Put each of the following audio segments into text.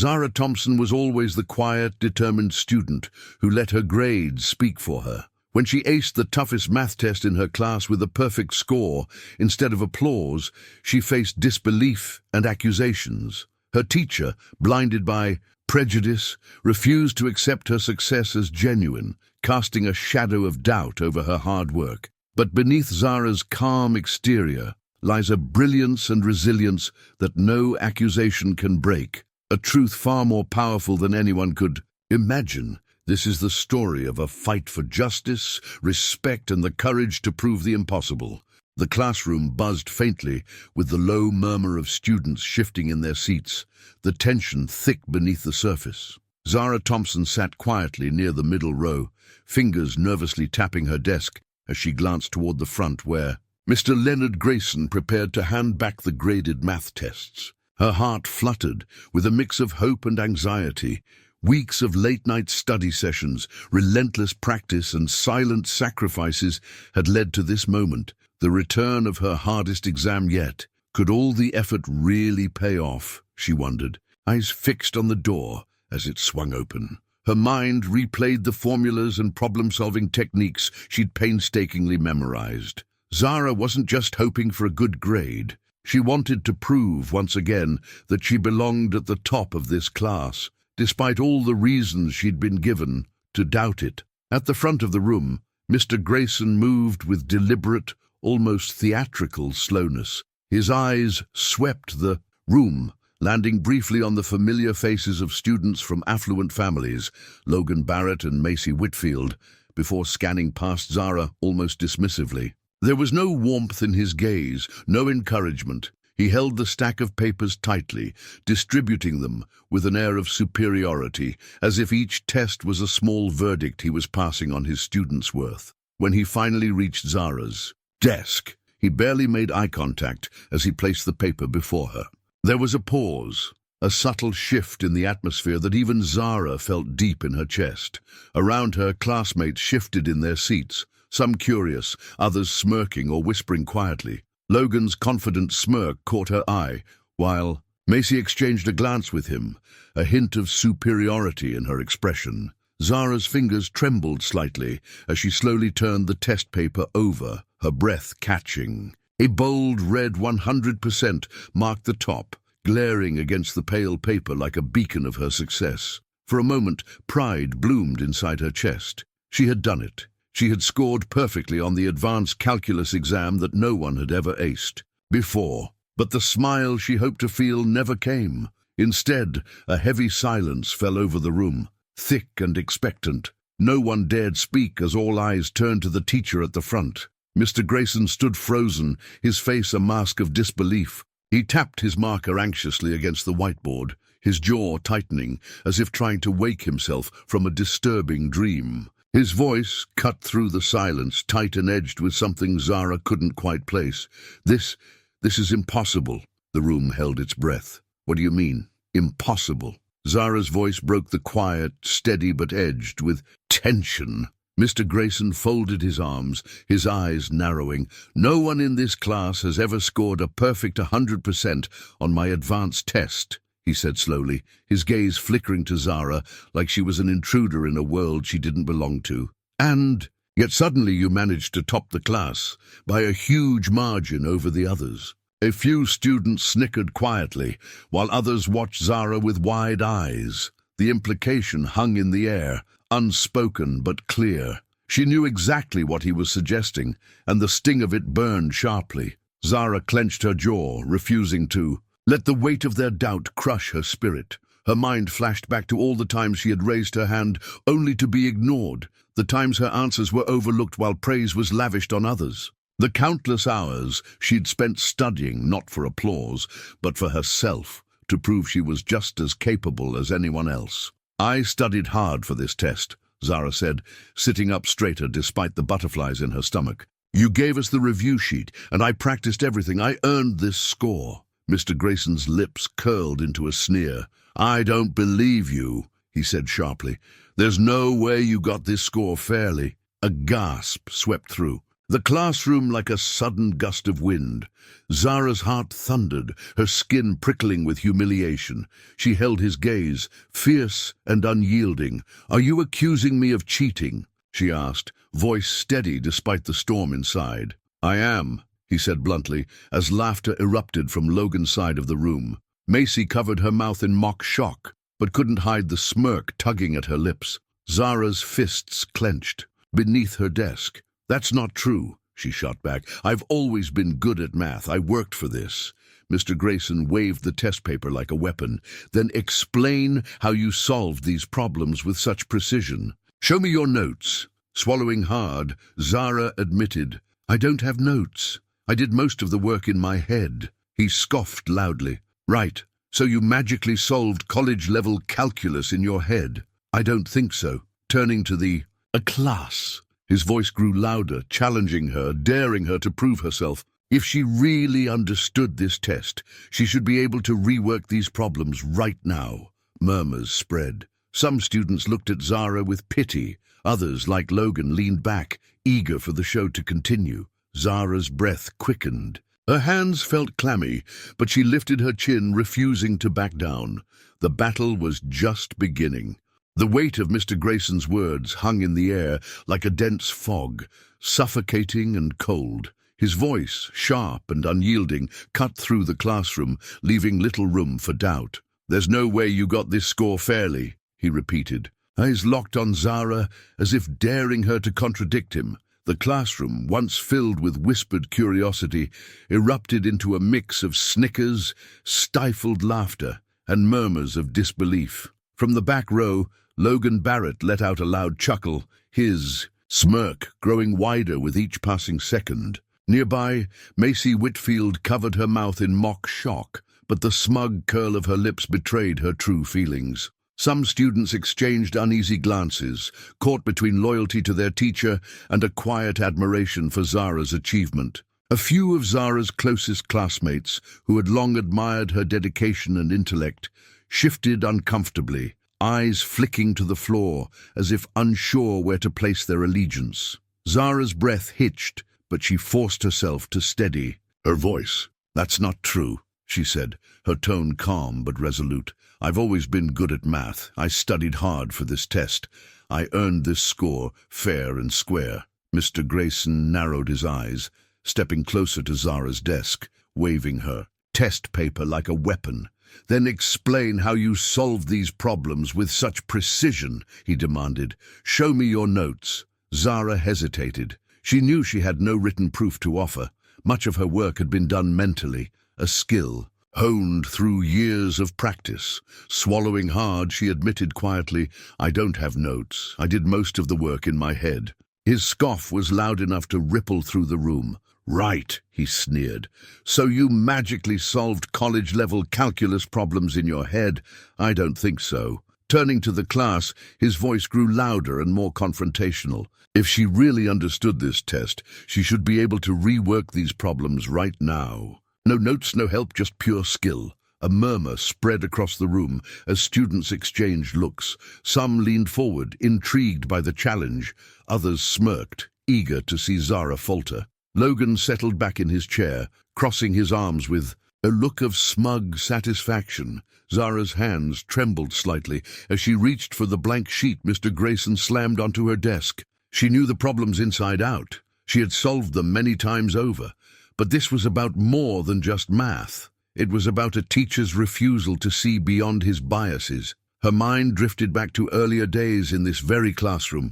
Zara Thompson was always the quiet, determined student who let her grades speak for her. When she aced the toughest math test in her class with a perfect score, instead of applause, she faced disbelief and accusations. Her teacher, blinded by prejudice, refused to accept her success as genuine, casting a shadow of doubt over her hard work. But beneath Zara's calm exterior lies a brilliance and resilience that no accusation can break, a truth far more powerful than anyone could imagine. This is the story of a fight for justice, respect, and the courage to prove the impossible. The classroom buzzed faintly with the low murmur of students shifting in their seats, the tension thick beneath the surface. Zara Thompson sat quietly near the middle row, fingers nervously tapping her desk as she glanced toward the front where Mr. Leonard Grayson prepared to hand back the graded math tests. Her heart fluttered with a mix of hope and anxiety. Weeks of late-night study sessions, relentless practice, and silent sacrifices had led to this moment, the return of her hardest exam yet. Could all the effort really pay off, she wondered, eyes fixed on the door as it swung open. Her mind replayed the formulas and problem-solving techniques she'd painstakingly memorized. Zara wasn't just hoping for a good grade. She wanted to prove once again that she belonged at the top of this class, despite all the reasons she'd been given to doubt it. At the front of the room, Mr. Grayson moved with deliberate, almost theatrical slowness. His eyes swept the room, landing briefly on the familiar faces of students from affluent families, Logan Barrett and Macy Whitfield, before scanning past Zara almost dismissively. There was no warmth in his gaze, no encouragement. He held the stack of papers tightly, distributing them with an air of superiority, as if each test was a small verdict he was passing on his students' worth. When he finally reached Zara's desk, he barely made eye contact as he placed the paper before her. There was a pause, a subtle shift in the atmosphere that even Zara felt deep in her chest. Around her, classmates shifted in their seats, some curious, others smirking or whispering quietly. Logan's confident smirk caught her eye, while Macy exchanged a glance with him, a hint of superiority in her expression. Zara's fingers trembled slightly as she slowly turned the test paper over, her breath catching. A bold red 100% marked the top, glaring against the pale paper like a beacon of her success. For a moment, pride bloomed inside her chest. She had done it. She had scored perfectly on the advanced calculus exam that no one had ever aced before. But the smile she hoped to feel never came. Instead, a heavy silence fell over the room, thick and expectant. No one dared speak as all eyes turned to the teacher at the front. Mr. Grayson stood frozen, his face a mask of disbelief. He tapped his marker anxiously against the whiteboard, his jaw tightening, as if trying to wake himself from a disturbing dream. His voice cut through the silence, tight and edged with something Zara couldn't quite place. This is impossible." The room held its breath. "What do you mean, impossible?" Zara's voice broke the quiet, steady but edged with tension. Mr. Grayson folded his arms, his eyes narrowing. "No one in this class has ever scored a perfect 100% on my advanced test," he said slowly, his gaze flickering to Zara like she was an intruder in a world she didn't belong to. "And yet suddenly you managed to top the class by a huge margin over the others." A few students snickered quietly, while others watched Zara with wide eyes. The implication hung in the air, unspoken but clear. She knew exactly what he was suggesting, and the sting of it burned sharply. Zara clenched her jaw, refusing to let the weight of their doubt crush her spirit. Her mind flashed back to all the times she had raised her hand only to be ignored, the times her answers were overlooked while praise was lavished on others. The countless hours she'd spent studying, not for applause, but for herself, to prove she was just as capable as anyone else. "I studied hard for this test," Zara said, sitting up straighter despite the butterflies in her stomach. "You gave us the review sheet, and I practiced everything. I earned this score." Mr. Grayson's lips curled into a sneer. "I don't believe you," he said sharply. "There's no way you got this score fairly." A gasp swept through. The classroom like a sudden gust of wind. Zara's heart thundered, her skin prickling with humiliation. She held his gaze, fierce and unyielding. "Are you accusing me of cheating?" she asked, voice steady despite the storm inside. "I am," he said bluntly, as laughter erupted from Logan's side of the room. Macy covered her mouth in mock shock, but couldn't hide the smirk tugging at her lips. Zara's fists clenched beneath her desk. "That's not true," she shot back. "I've always been good at math. I worked for this." Mr. Grayson waved the test paper like a weapon. "Then explain how you solved these problems with such precision. Show me your notes." Swallowing hard, Zara admitted, "I don't have notes. I did most of the work in my head." He scoffed loudly. "Right, so you magically solved college-level calculus in your head?" "I don't think so." Turning to a class. His voice grew louder, challenging her, daring her to prove herself. If she really understood this test, she should be able to rework these problems right now. Murmurs spread. Some students looked at Zara with pity. Others, like Logan, leaned back, eager for the show to continue. Zara's breath quickened. Her hands felt clammy, but she lifted her chin, refusing to back down. The battle was just beginning. The weight of Mr. Grayson's words hung in the air like a dense fog, suffocating and cold. His voice, sharp and unyielding, cut through the classroom, leaving little room for doubt. "There's no way you got this score fairly," he repeated, eyes locked on Zara as if daring her to contradict him. The classroom, once filled with whispered curiosity, erupted into a mix of snickers, stifled laughter, and murmurs of disbelief. From the back row, Logan Barrett let out a loud chuckle, his smirk growing wider with each passing second. Nearby, Macy Whitfield covered her mouth in mock shock, but the smug curl of her lips betrayed her true feelings. Some students exchanged uneasy glances, caught between loyalty to their teacher and a quiet admiration for Zara's achievement. A few of Zara's closest classmates, who had long admired her dedication and intellect, shifted uncomfortably, eyes flicking to the floor as if unsure where to place their allegiance. Zara's breath hitched, but she forced herself to steady her voice. "That's not true," she said, her tone calm but resolute. "I've always been good at math. I studied hard for this test. I earned this score fair and square." Mr. Grayson narrowed his eyes, stepping closer to Zara's desk, waving her test paper like a weapon. "Then explain how you solved these problems with such precision," he demanded. "Show me your notes." Zara hesitated. She knew she had no written proof to offer. Much of her work had been done mentally, a skill honed through years of practice. Swallowing hard, she admitted quietly, "I don't have notes. I did most of the work in my head." His scoff was loud enough to ripple through the room. "Right," he sneered. "So you magically solved college-level calculus problems in your head? I don't think so." Turning to the class, his voice grew louder and more confrontational. If she really understood this test, she should be able to rework these problems right now. No notes, no help, just pure skill. A murmur spread across the room as students exchanged looks. Some leaned forward, intrigued by the challenge. Others smirked, eager to see Zara falter. Logan settled back in his chair, crossing his arms with a look of smug satisfaction. Zara's hands trembled slightly as she reached for the blank sheet Mr. Grayson slammed onto her desk. She knew the problems inside out. She had solved them many times over. But this was about more than just math. It was about a teacher's refusal to see beyond his biases. Her mind drifted back to earlier days in this very classroom.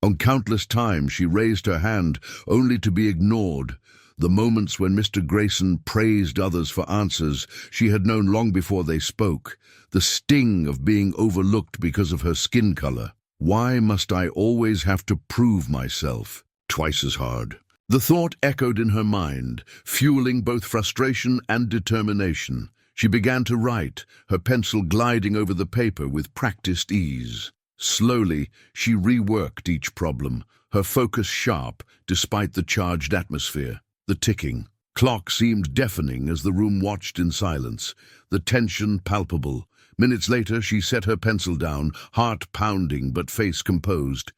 On countless times she raised her hand only to be ignored. The moments when Mr. Grayson praised others for answers she had known long before they spoke. The sting of being overlooked because of her skin color. "Why must I always have to prove myself twice as hard?" The thought echoed in her mind, fueling both frustration and determination. She began to write, her pencil gliding over the paper with practiced ease. Slowly, she reworked each problem, her focus sharp despite the charged atmosphere. The ticking clock seemed deafening as the room watched in silence, the tension palpable. Minutes later, she set her pencil down, heart pounding but face composed.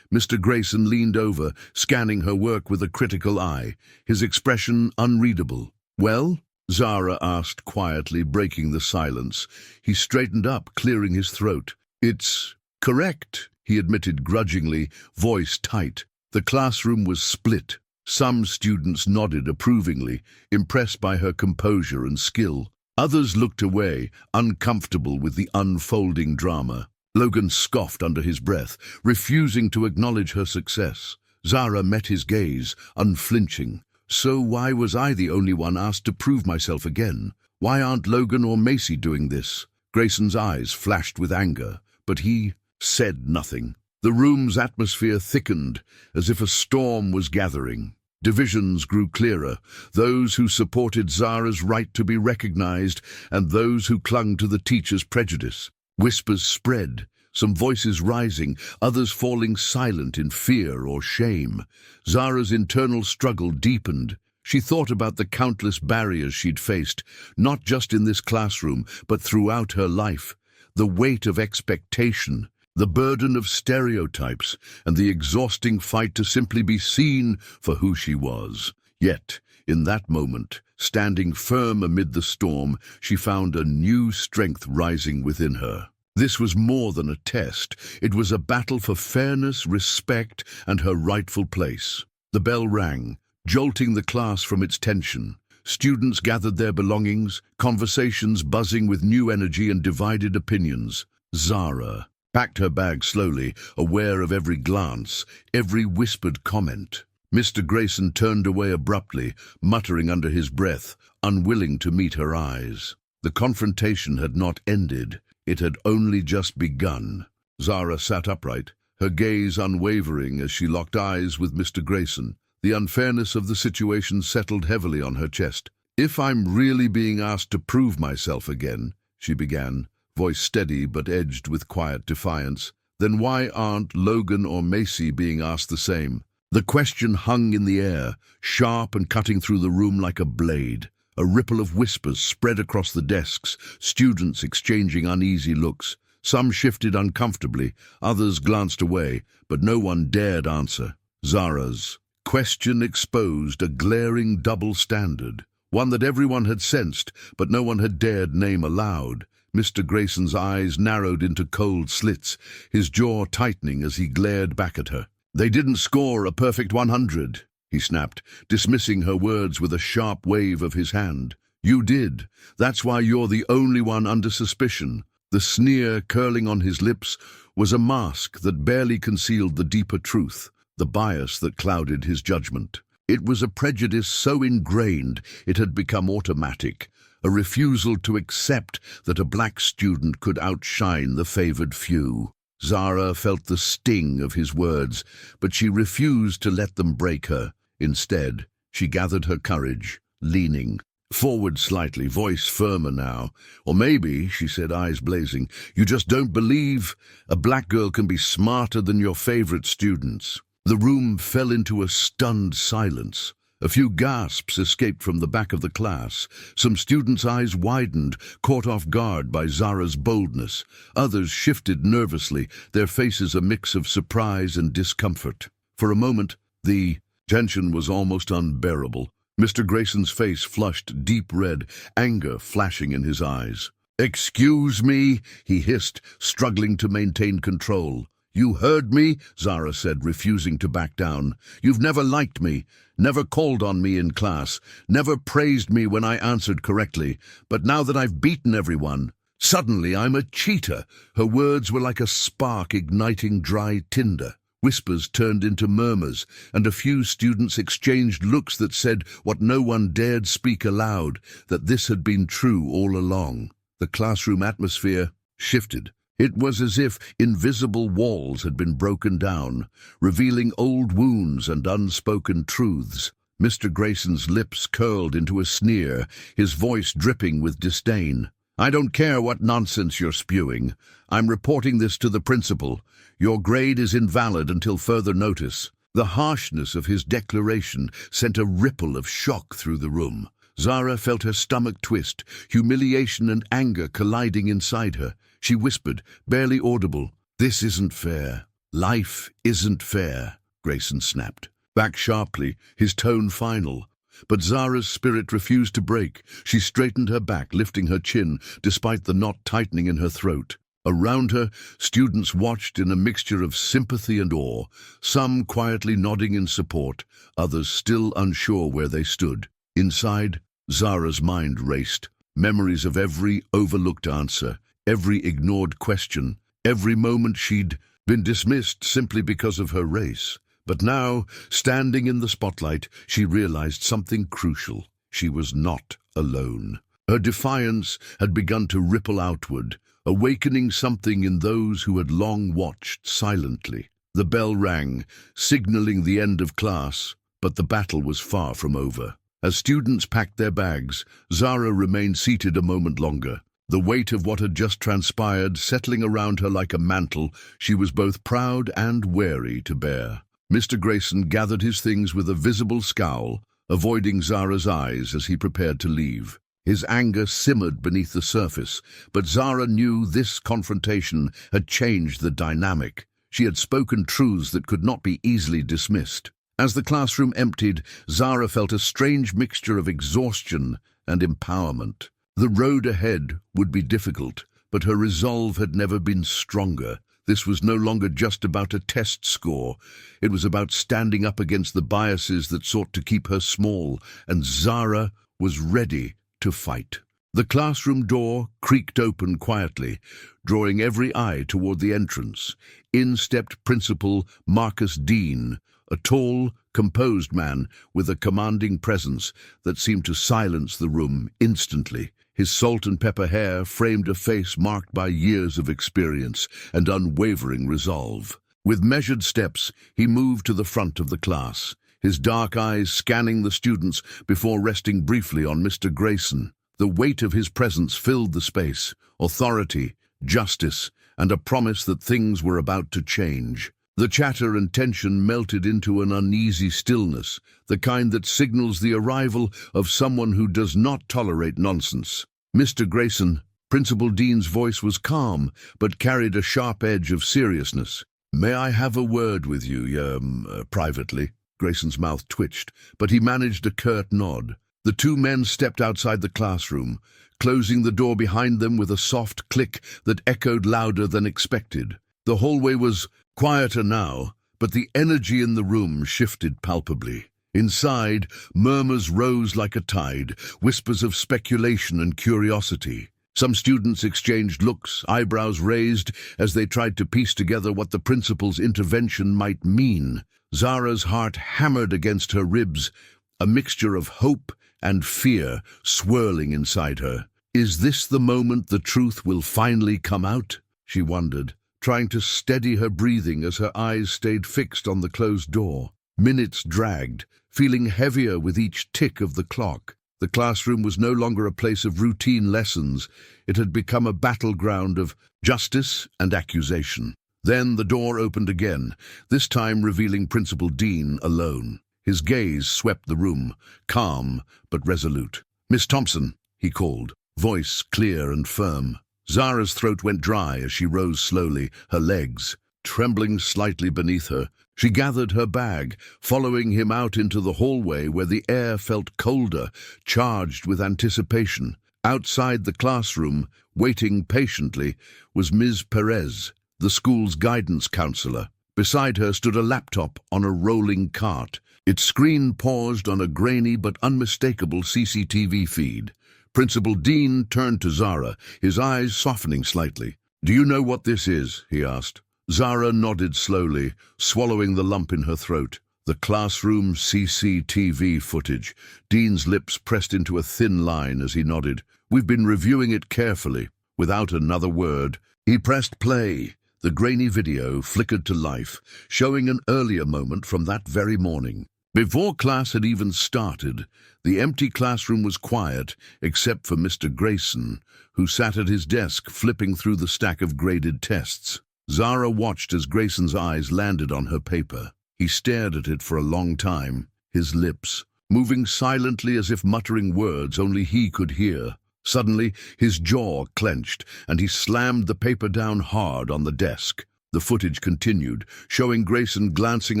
Mr. Grayson leaned over, scanning her work with a critical eye, his expression unreadable. "Well?" Zara asked quietly, breaking the silence. He straightened up, clearing his throat. "It's correct," he admitted grudgingly, voice tight. The classroom was split. Some students nodded approvingly, impressed by her composure and skill. Others looked away, uncomfortable with the unfolding drama. Logan scoffed under his breath, refusing to acknowledge her success. Zara met his gaze, unflinching. "So why was I the only one asked to prove myself again? Why aren't Logan or Macy doing this?" Grayson's eyes flashed with anger, but he said nothing. The room's atmosphere thickened, as if a storm was gathering. Divisions grew clearer, those who supported Zara's right to be recognized and those who clung to the teacher's prejudice. Whispers spread, some voices rising, others falling silent in fear or shame. Zara's internal struggle deepened. She thought about the countless barriers she'd faced, not just in this classroom, but throughout her life. The weight of expectation, the burden of stereotypes, and the exhausting fight to simply be seen for who she was. Yet, in that moment, standing firm amid the storm, she found a new strength rising within her. This was more than a test. It was a battle for fairness, respect, and her rightful place. The bell rang, jolting the class from its tension. Students gathered their belongings, conversations buzzing with new energy and divided opinions. Zara packed her bag slowly, aware of every glance, every whispered comment. Mr. Grayson turned away abruptly, muttering under his breath, unwilling to meet her eyes. The confrontation had not ended. It had only just begun. Zara sat upright, her gaze unwavering as she locked eyes with Mr. Grayson. The unfairness of the situation settled heavily on her chest. "If I'm really being asked to prove myself again," she began, voice steady but edged with quiet defiance, "then why aren't Logan or Macy being asked the same?" The question hung in the air, sharp and cutting through the room like a blade. A ripple of whispers spread across the desks, students exchanging uneasy looks. Some shifted uncomfortably, others glanced away, but no one dared answer. Zara's question exposed a glaring double standard, one that everyone had sensed, but no one had dared name aloud. Mr. Grayson's eyes narrowed into cold slits, his jaw tightening as he glared back at her. "They didn't score a perfect 100, he snapped, dismissing her words with a sharp wave of his hand. "You did. That's why you're the only one under suspicion." The sneer curling on his lips was a mask that barely concealed the deeper truth, the bias that clouded his judgment. It was a prejudice so ingrained it had become automatic, a refusal to accept that a black student could outshine the favored few. Zara felt the sting of his words, but she refused to let them break her. Instead, she gathered her courage, leaning forward slightly, voice firmer now. "Or maybe," she said, eyes blazing, "you just don't believe a black girl can be smarter than your favorite students." The room fell into a stunned silence. A few gasps escaped from the back of the class. Some students' eyes widened, caught off guard by Zara's boldness. Others shifted nervously, their faces a mix of surprise and discomfort. For a moment, the tension was almost unbearable. Mr. Grayson's face flushed deep red, anger flashing in his eyes. "Excuse me," he hissed, struggling to maintain control. "You heard me," Zara said, refusing to back down. "You've never liked me, never called on me in class, never praised me when I answered correctly. But now that I've beaten everyone, suddenly I'm a cheater." Her words were like a spark igniting dry tinder. Whispers turned into murmurs, and a few students exchanged looks that said what no one dared speak aloud, that this had been true all along. The classroom atmosphere shifted. It was as if invisible walls had been broken down, revealing old wounds and unspoken truths. Mr. Grayson's lips curled into a sneer, his voice dripping with disdain. "I don't care what nonsense you're spewing. I'm reporting this to the principal. Your grade is invalid until further notice." The harshness of his declaration sent a ripple of shock through the room. Zara felt her stomach twist, humiliation and anger colliding inside her. She whispered, barely audible, "This isn't fair. Life isn't fair," Grayson snapped, back sharply, his tone final. But Zara's spirit refused to break. She straightened her back, lifting her chin, despite the knot tightening in her throat. Around her, students watched in a mixture of sympathy and awe, some quietly nodding in support, others still unsure where they stood. Inside, Zara's mind raced, memories of every overlooked answer, every ignored question, every moment she'd been dismissed simply because of her race. But now, standing in the spotlight, she realized something crucial. She was not alone. Her defiance had begun to ripple outward, awakening something in those who had long watched silently. The bell rang, signaling the end of class, but the battle was far from over. As students packed their bags, Zara remained seated a moment longer. The weight of what had just transpired settling around her like a mantle, she was both proud and wary to bear. Mr. Grayson gathered his things with a visible scowl, avoiding Zara's eyes as he prepared to leave. His anger simmered beneath the surface, but Zara knew this confrontation had changed the dynamic. She had spoken truths that could not be easily dismissed. As the classroom emptied, Zara felt a strange mixture of exhaustion and empowerment. The road ahead would be difficult, but her resolve had never been stronger. This was no longer just about a test score. It was about standing up against the biases that sought to keep her small, and Zara was ready to fight. The classroom door creaked open quietly, drawing every eye toward the entrance. In stepped Principal Marcus Dean, a tall, composed man with a commanding presence that seemed to silence the room instantly. His salt-and-pepper hair framed a face marked by years of experience and unwavering resolve. With measured steps, he moved to the front of the class, his dark eyes scanning the students before resting briefly on Mr. Grayson. The weight of his presence filled the space, authority, justice, and a promise that things were about to change. The chatter and tension melted into an uneasy stillness, the kind that signals the arrival of someone who does not tolerate nonsense. "Mr. Grayson," Principal Dean's voice was calm, but carried a sharp edge of seriousness. "May I have a word with you, privately?" Grayson's mouth twitched, but he managed a curt nod. The two men stepped outside the classroom, closing the door behind them with a soft click that echoed louder than expected. The hallway was quieter now, but the energy in the room shifted palpably. Inside, murmurs rose like a tide, whispers of speculation and curiosity. Some students exchanged looks, eyebrows raised, as they tried to piece together what the principal's intervention might mean. Zara's heart hammered against her ribs, a mixture of hope and fear swirling inside her. Is this the moment the truth will finally come out? She wondered, trying to steady her breathing as her eyes stayed fixed on the closed door. Minutes dragged, feeling heavier with each tick of the clock. The classroom was no longer a place of routine lessons. It had become a battleground of justice and accusation. Then the door opened again, this time revealing Principal Dean alone. His gaze swept the room, calm but resolute. "Miss Thompson," he called, voice clear and firm. Zara's throat went dry as she rose slowly, her legs trembling slightly beneath her. She gathered her bag, following him out into the hallway where the air felt colder, charged with anticipation. Outside the classroom, waiting patiently, was Ms. Perez, the school's guidance counselor. Beside her stood a laptop on a rolling cart. Its screen paused on a grainy but unmistakable CCTV feed. Principal Dean turned to Zara, his eyes softening slightly. "Do you know what this is?" he asked. Zara nodded slowly, swallowing the lump in her throat. The classroom CCTV footage. Dean's lips pressed into a thin line as he nodded. "We've been reviewing it carefully." Without another word, he pressed play. The grainy video flickered to life, showing an earlier moment from that very morning. Before class had even started, the empty classroom was quiet, except for Mr. Grayson, who sat at his desk flipping through the stack of graded tests. Zara watched as Grayson's eyes landed on her paper. He stared at it for a long time, his lips moving silently as if muttering words only he could hear. Suddenly, his jaw clenched, and he slammed the paper down hard on the desk. The footage continued, showing Grayson glancing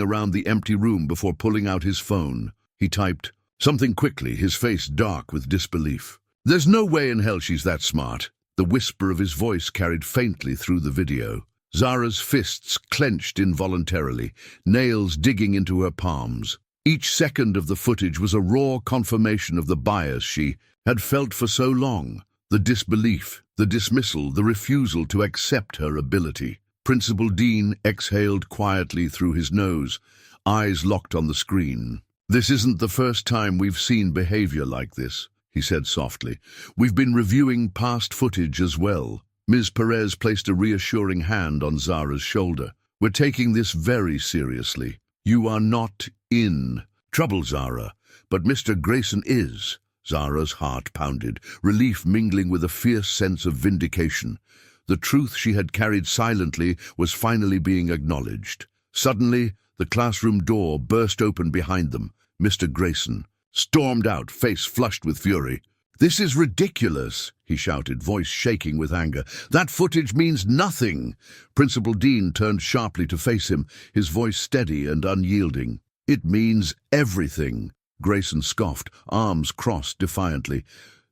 around the empty room before pulling out his phone. He typed something quickly, his face dark with disbelief. "There's no way in hell she's that smart." The whisper of his voice carried faintly through the video. Zara's fists clenched involuntarily, nails digging into her palms. Each second of the footage was a raw confirmation of the bias she had felt for so long. The disbelief, the dismissal, the refusal to accept her ability. Principal Dean exhaled quietly through his nose, eyes locked on the screen. "This isn't the first time we've seen behavior like this," he said softly. "We've been reviewing past footage as well." Ms. Perez placed a reassuring hand on Zara's shoulder. "We're taking this very seriously. You are not in trouble, Zara, but Mr. Grayson is." Zara's heart pounded, relief mingling with a fierce sense of vindication. The truth she had carried silently was finally being acknowledged. Suddenly, the classroom door burst open behind them. Mr. Grayson stormed out, face flushed with fury. "This is ridiculous," he shouted, voice shaking with anger. "That footage means nothing." Principal Dean turned sharply to face him, his voice steady and unyielding. "It means everything," Grayson scoffed, arms crossed defiantly.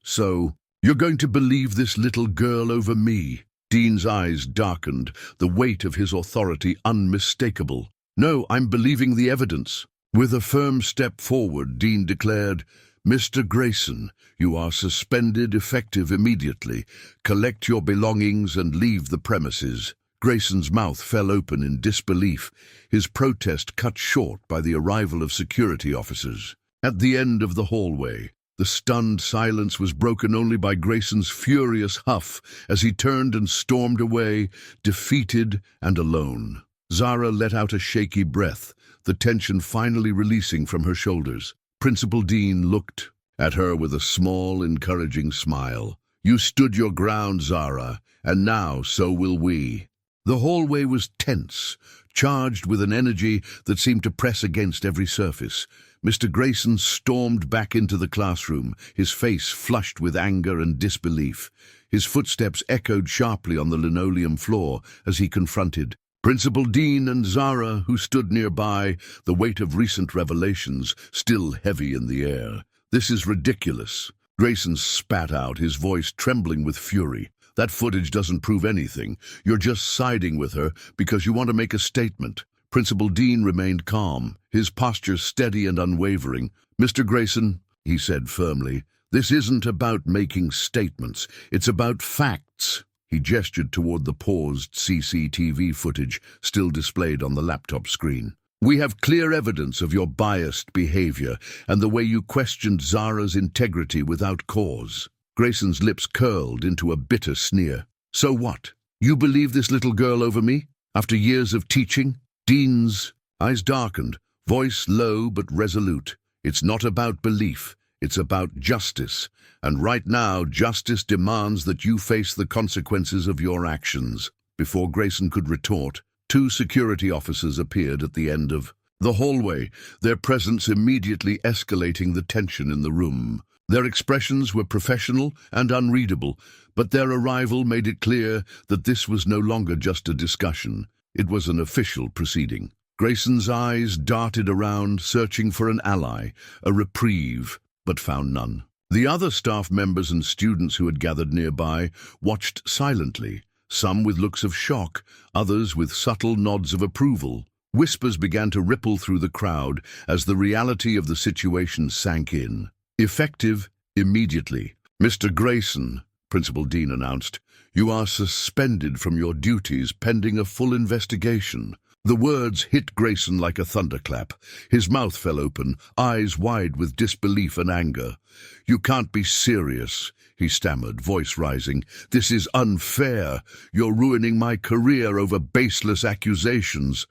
"So, you're going to believe this little girl over me?" Dean's eyes darkened, the weight of his authority unmistakable. "No, I'm believing the evidence." With a firm step forward, Dean declared, "Mr. Grayson, you are suspended effective immediately. Collect your belongings and leave the premises." Grayson's mouth fell open in disbelief, his protest cut short by the arrival of security officers. At the end of the hallway, the stunned silence was broken only by Grayson's furious huff as he turned and stormed away, defeated and alone. Zara let out a shaky breath, the tension finally releasing from her shoulders. Principal Dean looked at her with a small, encouraging smile. "You stood your ground, Zara, and now so will we." The hallway was tense, charged with an energy that seemed to press against every surface. Mr. Grayson stormed back into the classroom, his face flushed with anger and disbelief. His footsteps echoed sharply on the linoleum floor as he confronted Principal Dean and Zara, who stood nearby, the weight of recent revelations still heavy in the air. "This is ridiculous." Grayson spat out, his voice trembling with fury. "That footage doesn't prove anything. You're just siding with her because you want to make a statement." Principal Dean remained calm, his posture steady and unwavering. "Mr. Grayson," he said firmly, "this isn't about making statements. It's about facts." He gestured toward the paused CCTV footage still displayed on the laptop screen. "We have clear evidence of your biased behavior and the way you questioned Zara's integrity without cause." Grayson's lips curled into a bitter sneer. "So what? You believe this little girl over me? After years of teaching?" Dean's eyes darkened, voice low but resolute. "It's not about belief, it's about justice. And right now, justice demands that you face the consequences of your actions." Before Grayson could retort, two security officers appeared at the end of the hallway, their presence immediately escalating the tension in the room. Their expressions were professional and unreadable, but their arrival made it clear that this was no longer just a discussion. It was an official proceeding. Grayson's eyes darted around, searching for an ally, a reprieve, but found none. The other staff members and students who had gathered nearby watched silently, some with looks of shock, others with subtle nods of approval. Whispers began to ripple through the crowd as the reality of the situation sank in. "Effective immediately. Mr. Grayson," Principal Dean announced, "you are suspended from your duties pending a full investigation." The words hit Grayson like a thunderclap. His mouth fell open, eyes wide with disbelief and anger. "You can't be serious," he stammered, voice rising. "This is unfair. You're ruining my career over baseless accusations."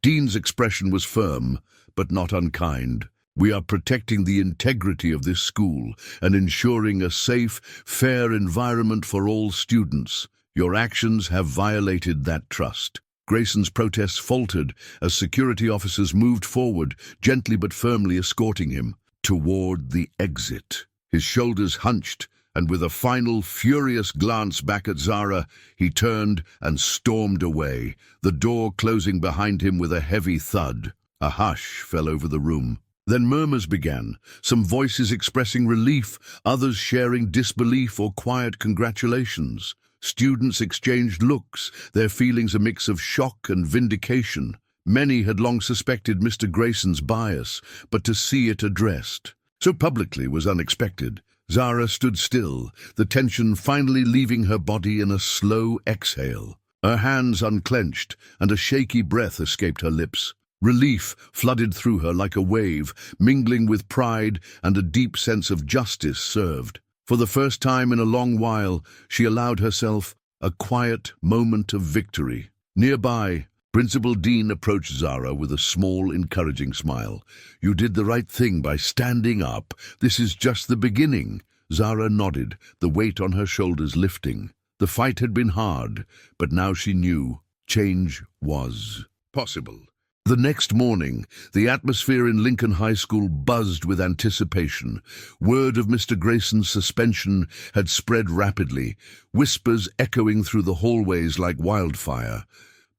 Dean's expression was firm, but not unkind. "We are protecting the integrity of this school and ensuring a safe, fair environment for all students. Your actions have violated that trust." Grayson's protests faltered as security officers moved forward, gently but firmly escorting him. toward the exit. His shoulders hunched, and with a final furious glance back at Zara, he turned and stormed away, the door closing behind him with a heavy thud. A hush fell over the room. Then murmurs began, some voices expressing relief, others sharing disbelief or quiet congratulations. Students exchanged looks, their feelings a mix of shock and vindication. Many had long suspected Mr. Grayson's bias, but to see it addressed so publicly was unexpected. Zara stood still, the tension finally leaving her body in a slow exhale. Her hands unclenched, and a shaky breath escaped her lips. Relief flooded through her like a wave, mingling with pride and a deep sense of justice served. For the first time in a long while, she allowed herself a quiet moment of victory. Nearby, Principal Dean approached Zara with a small, encouraging smile. "You did the right thing by standing up. This is just the beginning." Zara nodded, the weight on her shoulders lifting. The fight had been hard, but now she knew change was possible. The next morning, the atmosphere in Lincoln High School buzzed with anticipation. Word of Mr. Grayson's suspension had spread rapidly, whispers echoing through the hallways like wildfire.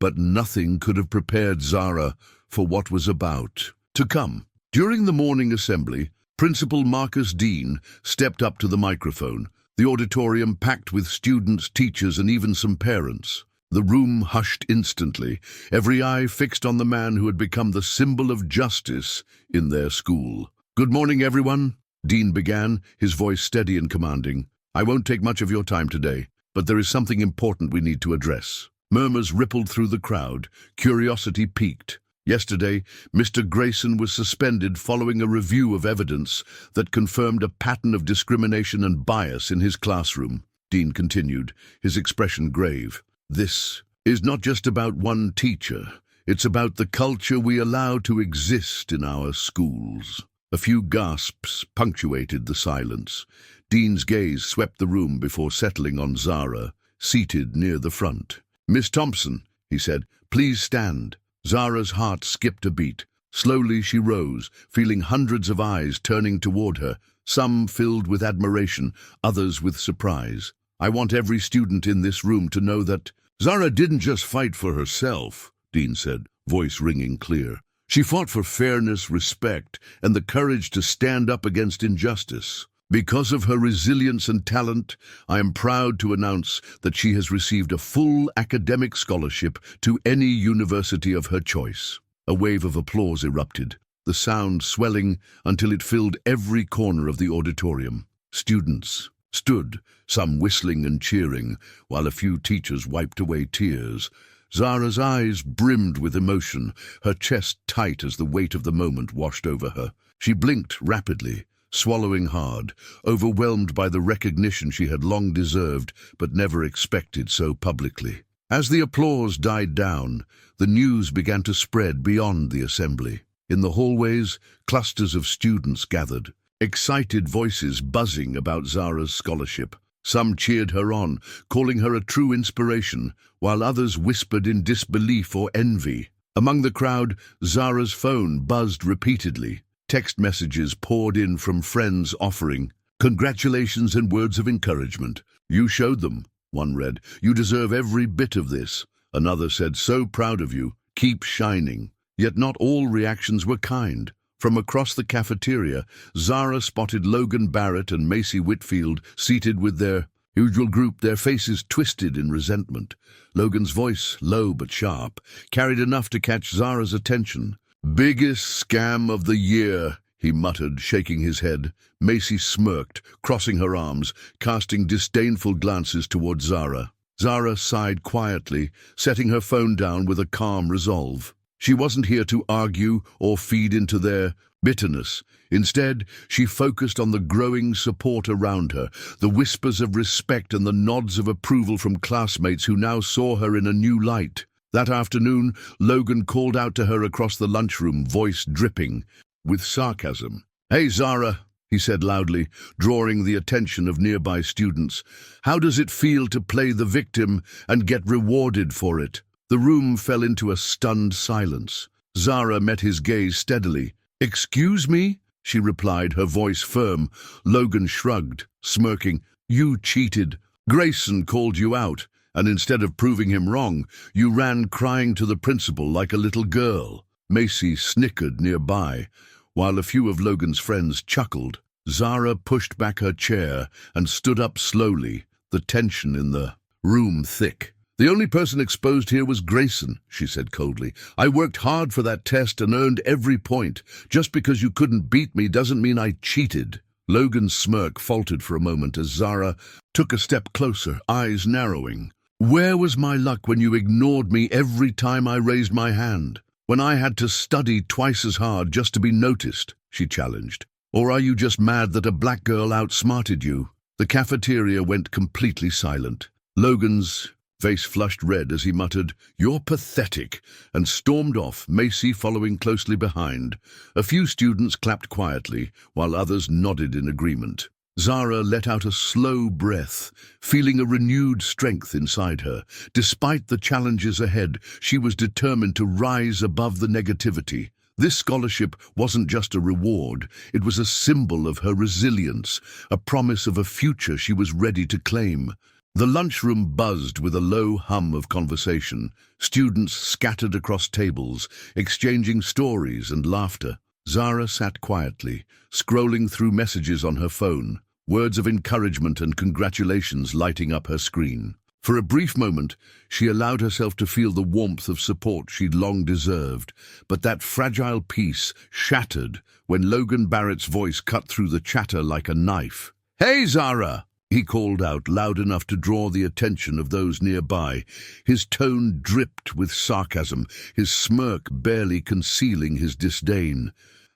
But nothing could have prepared Zara for what was about to come. During the morning assembly, Principal Marcus Dean stepped up to the microphone, the auditorium packed with students, teachers, and even some parents. The room hushed instantly, every eye fixed on the man who had become the symbol of justice in their school. "Good morning, everyone," Dean began, his voice steady and commanding. "I won't take much of your time today, but there is something important we need to address." Murmurs rippled through the crowd, curiosity piqued. Yesterday, Mr. Grayson was suspended following a review of evidence that confirmed a pattern of discrimination and bias in his classroom. Dean continued, his expression grave. "This is not just about one teacher. It's about the culture we allow to exist in our schools." A few gasps punctuated the silence. Dean's gaze swept the room before settling on Zara, seated near the front. "Miss Thompson," he said, "please stand." Zara's heart skipped a beat. Slowly she rose, feeling hundreds of eyes turning toward her, some filled with admiration, others with surprise. "I want every student in this room to know that—" "Zara didn't just fight for herself," Dean said, voice ringing clear. "She fought for fairness, respect, and the courage to stand up against injustice. Because of her resilience and talent, I am proud to announce that she has received a full academic scholarship to any university of her choice." A wave of applause erupted, the sound swelling until it filled every corner of the auditorium. Students stood, some whistling and cheering, while a few teachers wiped away tears. Zara's eyes brimmed with emotion, her chest tight as the weight of the moment washed over her. She blinked rapidly, swallowing hard, overwhelmed by the recognition she had long deserved but never expected so publicly. As the applause died down, the news began to spread beyond the assembly. In the hallways, clusters of students gathered, excited voices buzzing about Zara's scholarship. Some cheered her on, calling her a true inspiration, while others whispered in disbelief or envy. Among the crowd, Zara's phone buzzed repeatedly. Text messages poured in from friends offering congratulations and words of encouragement. "You showed them," one read. "You deserve every bit of this." Another said, "So proud of you. Keep shining." Yet not all reactions were kind. From across the cafeteria, Zara spotted Logan Barrett and Macy Whitfield seated with their usual group, their faces twisted in resentment. Logan's voice, low but sharp, carried enough to catch Zara's attention. "Biggest scam of the year," he muttered, shaking his head. Macy smirked, crossing her arms, casting disdainful glances toward Zara. Zara sighed quietly, setting her phone down with a calm resolve. She wasn't here to argue or feed into their bitterness. Instead, she focused on the growing support around her, the whispers of respect and the nods of approval from classmates who now saw her in a new light. That afternoon, Logan called out to her across the lunchroom, voice dripping with sarcasm. "Hey, Zara," he said loudly, drawing the attention of nearby students. "How does it feel to play the victim and get rewarded for it?" The room fell into a stunned silence. Zara met his gaze steadily. "Excuse me?" she replied, her voice firm. Logan shrugged, smirking. You cheated. Grayson called you out, and instead of proving him wrong, you ran crying to the principal like a little girl. Macy snickered nearby, while a few of Logan's friends chuckled. Zara pushed back her chair and stood up slowly, the tension in the room thick. The only person exposed here was Grayson, she said coldly. I worked hard for that test and earned every point. Just because you couldn't beat me doesn't mean I cheated. Logan's smirk faltered for a moment as Zara took a step closer, eyes narrowing. Where was my luck when you ignored me every time I raised my hand? When I had to study twice as hard just to be noticed, she challenged. Or are you just mad that a black girl outsmarted you? The cafeteria went completely silent. Logan's face flushed red as he muttered, You're pathetic, and stormed off, Macy following closely behind. A few students clapped quietly, while others nodded in agreement. Zara let out a slow breath, feeling a renewed strength inside her. Despite the challenges ahead, she was determined to rise above the negativity. This scholarship wasn't just a reward, it was a symbol of her resilience, a promise of a future she was ready to claim. The lunchroom buzzed with a low hum of conversation, students scattered across tables, exchanging stories and laughter. Zara sat quietly, scrolling through messages on her phone, words of encouragement and congratulations lighting up her screen. For a brief moment, she allowed herself to feel the warmth of support she'd long deserved, but that fragile peace shattered when Logan Barrett's voice cut through the chatter like a knife. Hey, Zara! He called out loud enough to draw the attention of those nearby. His tone dripped with sarcasm, his smirk barely concealing his disdain.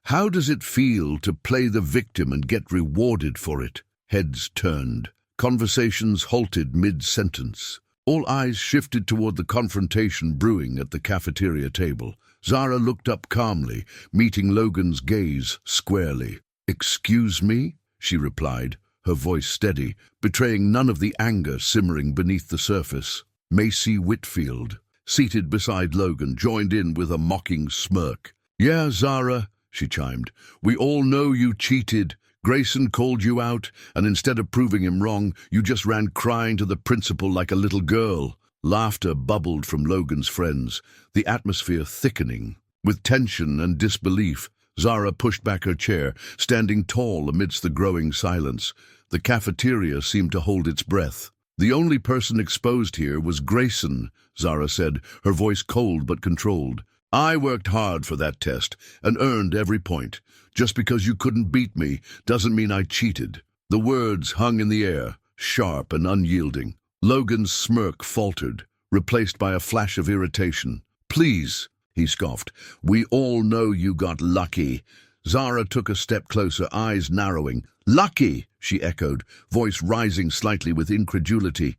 How does it feel to play the victim and get rewarded for it? Heads turned. Conversations halted mid-sentence. All eyes shifted toward the confrontation brewing at the cafeteria table. Zara looked up calmly, meeting Logan's gaze squarely. Excuse me? She replied, her voice steady, betraying none of the anger simmering beneath the surface. Macy Whitfield, seated beside Logan, joined in with a mocking smirk. Yeah, Zara, she chimed. We all know you cheated. Grayson called you out, and instead of proving him wrong, you just ran crying to the principal like a little girl. Laughter bubbled from Logan's friends, the atmosphere thickening. With tension and disbelief, Zara pushed back her chair, standing tall amidst the growing silence. The cafeteria seemed to hold its breath. The only person exposed here was Grayson, Zara said, her voice cold but controlled. I worked hard for that test and earned every point. Just because you couldn't beat me doesn't mean I cheated. The words hung in the air, sharp and unyielding. Logan's smirk faltered, replaced by a flash of irritation. Please, he scoffed. We all know you got lucky. Zara took a step closer, eyes narrowing. Lucky, she echoed, voice rising slightly with incredulity.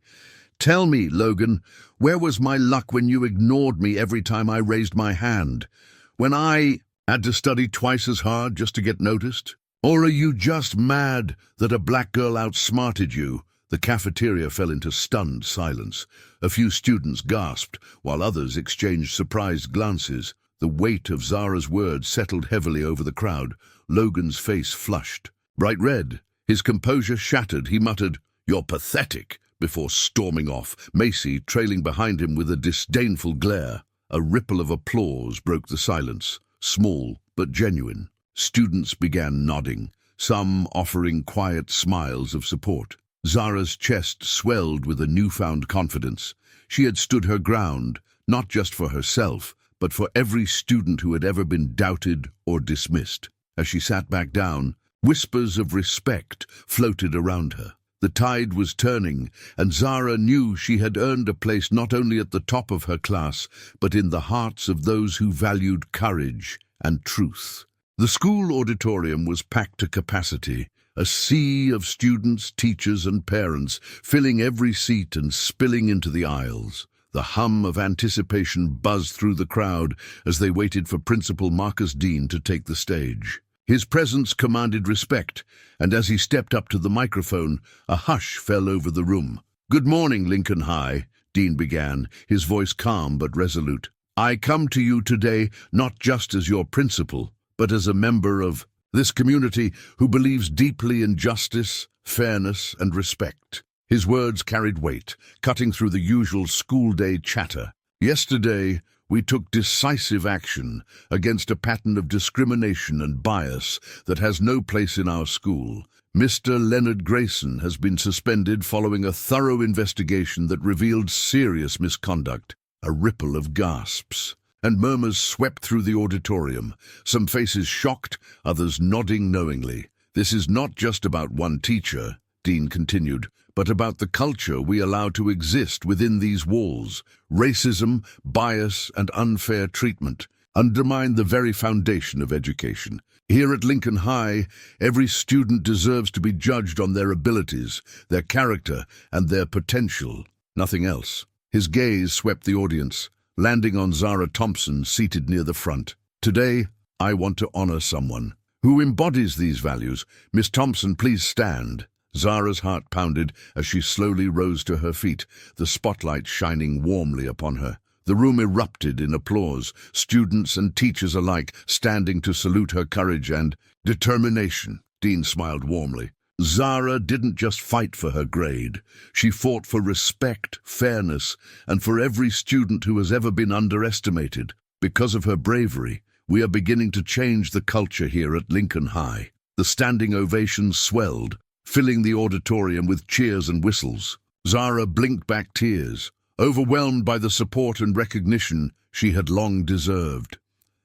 Tell me, Logan, where was my luck when you ignored me every time I raised my hand? When I had to study twice as hard just to get noticed? Or are you just mad that a black girl outsmarted you? The cafeteria fell into stunned silence. A few students gasped, while others exchanged surprised glances. The weight of Zara's words settled heavily over the crowd. Logan's face flushed. Bright red. His composure shattered. He muttered, You're pathetic, before storming off, Macy trailing behind him with a disdainful glare. A ripple of applause broke the silence, small but genuine. Students began nodding, some offering quiet smiles of support. Zara's chest swelled with a newfound confidence. She had stood her ground, not just for herself, but for every student who had ever been doubted or dismissed. As she sat back down, whispers of respect floated around her. The tide was turning, and Zara knew she had earned a place not only at the top of her class, but in the hearts of those who valued courage and truth. The school auditorium was packed to capacity, a sea of students, teachers, and parents, filling every seat and spilling into the aisles. The hum of anticipation buzzed through the crowd as they waited for Principal Marcus Dean to take the stage. His presence commanded respect, and as he stepped up to the microphone, a hush fell over the room. "Good morning, Lincoln High," Dean began, his voice calm but resolute. "I come to you today not just as your principal, but as a member of This community who believes deeply in justice, fairness, and respect. His words carried weight, cutting through the usual school day chatter. Yesterday, we took decisive action against a pattern of discrimination and bias that has no place in our school. Mr. Leonard Grayson has been suspended following a thorough investigation that revealed serious misconduct. A ripple of gasps and murmurs swept through the auditorium, some faces shocked, others nodding knowingly. This is not just about one teacher, Dean continued, but about the culture we allow to exist within these walls. Racism, bias, and unfair treatment undermine the very foundation of education. Here at Lincoln High, every student deserves to be judged on their abilities, their character, and their potential, nothing else. His gaze swept the audience, landing on Zara Thompson, seated near the front. Today, I want to honor someone who embodies these values. Miss Thompson, please stand. Zara's heart pounded as she slowly rose to her feet, the spotlight shining warmly upon her. The room erupted in applause, students and teachers alike standing to salute her courage and determination. Dean smiled warmly. Zara didn't just fight for her grade. She fought for respect, fairness, and for every student who has ever been underestimated. Because of her bravery, we are beginning to change the culture here at Lincoln High. The standing ovations swelled, filling the auditorium with cheers and whistles. Zara blinked back tears, overwhelmed by the support and recognition she had long deserved.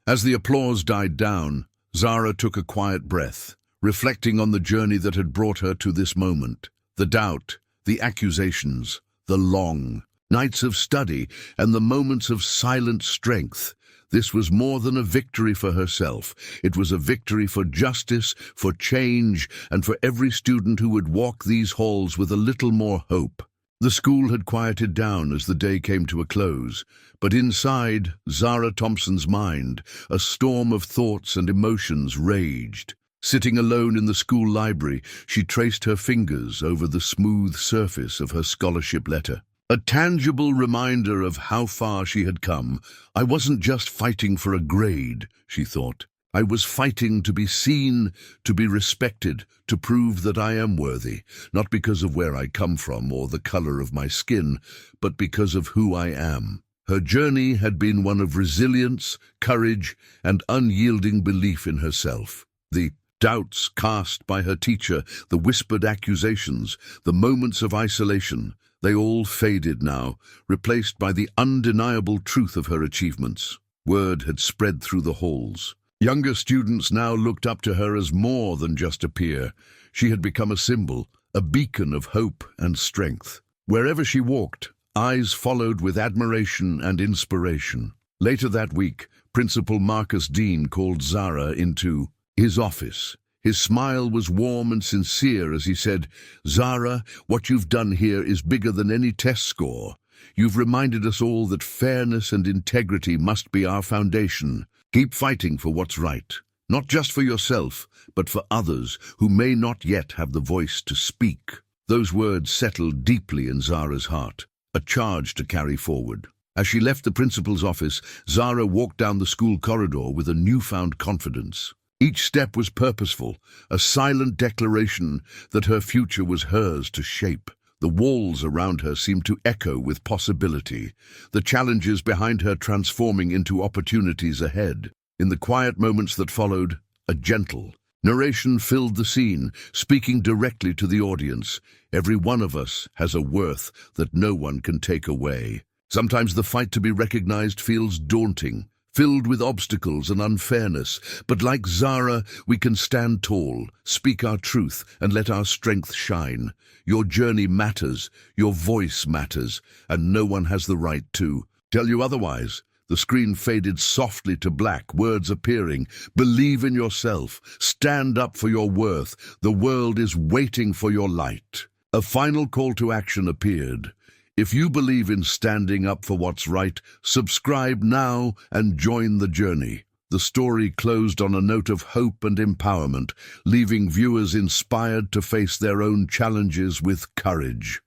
As the applause died down, Zara took a quiet breath, reflecting on the journey that had brought her to this moment. The doubt, the accusations, the long nights of study, and the moments of silent strength. This was more than a victory for herself. It was a victory for justice, for change, and for every student who would walk these halls with a little more hope. The school had quieted down as the day came to a close, but inside Zara Thompson's mind, a storm of thoughts and emotions raged. Sitting alone in the school library, she traced her fingers over the smooth surface of her scholarship letter. A tangible reminder of how far she had come. I wasn't just fighting for a grade, she thought. I was fighting to be seen, to be respected, to prove that I am worthy, not because of where I come from or the color of my skin, but because of who I am. Her journey had been one of resilience, courage, and unyielding belief in herself. The doubts cast by her teacher, the whispered accusations, the moments of isolation, they all faded now, replaced by the undeniable truth of her achievements. Word had spread through the halls. Younger students now looked up to her as more than just a peer. She had become a symbol, a beacon of hope and strength. Wherever she walked, eyes followed with admiration and inspiration. Later that week, Principal Marcus Dean called Zara into his office. His smile was warm and sincere as he said, "Zara, what you've done here is bigger than any test score. You've reminded us all that fairness and integrity must be our foundation. Keep fighting for what's right, not just for yourself, but for others who may not yet have the voice to speak." Those words settled deeply in Zara's heart, a charge to carry forward. As she left the principal's office, Zara walked down the school corridor with a newfound confidence. Each step was purposeful, a silent declaration that her future was hers to shape. The walls around her seemed to echo with possibility, the challenges behind her transforming into opportunities ahead. In the quiet moments that followed, a gentle narration filled the scene, speaking directly to the audience. Every one of us has a worth that no one can take away. Sometimes the fight to be recognized feels daunting, filled with obstacles and unfairness, but like Zara, we can stand tall, speak our truth, and let our strength shine. Your journey matters, your voice matters, and no one has the right to tell you otherwise. The screen faded softly to black, words appearing. Believe in yourself, stand up for your worth, the world is waiting for your light. A final call to action appeared. If you believe in standing up for what's right, subscribe now and join the journey. The story closed on a note of hope and empowerment, leaving viewers inspired to face their own challenges with courage.